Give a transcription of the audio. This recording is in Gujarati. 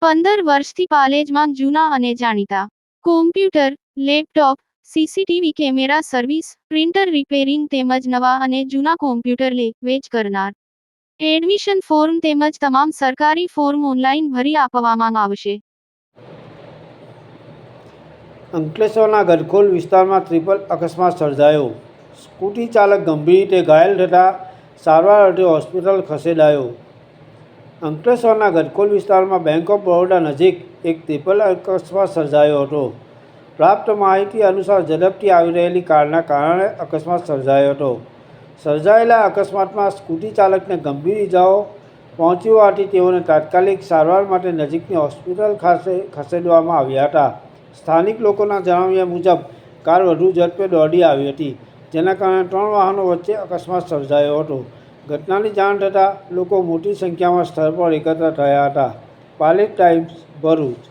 15 વર્ષથી પાલેજમાં જૂના અને જાણીતા computer, laptop, CCTV camera service, printer repairing તેમજ નવા અને જૂના કોમ્પ્યુટર લે-વેચ કરનાર. એડમિશન ફોર્મ તેમજ તમામ સરકારી ફોર્મ ઓનલાઈન ભરી આપવામાં આવશે. અંકલેશ્વરના ગડખોલ વિસ્તારમાં ટ્રિપલ અકસ્માત સર્જાયો. સ્કૂટી ચાલક ગંભીર રીતે ઘાયલ થતાં સારવાર અર્થે હોસ્પિટલ ખસેડાયો. અંકલેશ્વરના ગડખોલ વિસ્તારમાં બેંક ઓફ બરોડા નજીક એક ટ્રિપલ અકસ્માત સર્જાયો હતો. પ્રાપ્ત માહિતી અનુસાર ઝડપથી આવી રહેલી કારના કારણે અકસ્માત સર્જાયો હતો. સર્જાયેલા અકસ્માતમાં સ્કૂટી ચાલકને ગંભીર ઇજાઓ પહોંચી હોવાથી તેઓને તાત્કાલિક સારવાર માટે નજીકની હોસ્પિટલ ખાતે ખસેડવામાં આવ્યા હતા. સ્થાનિક લોકોના જણાવ્યા મુજબ કાર વધુ ઝડપે દોડી આવી હતી, જેના કારણે 3 વાહનો વચ્ચે અકસ્માત સર્જાયો હતો. ઘટનાની જાણ થતાં લોકો મોટી સંખ્યામાં સ્થળ પર એકત્ર થયા હતા. પાલેજ ટાઈમ્સ, ભરૂચ.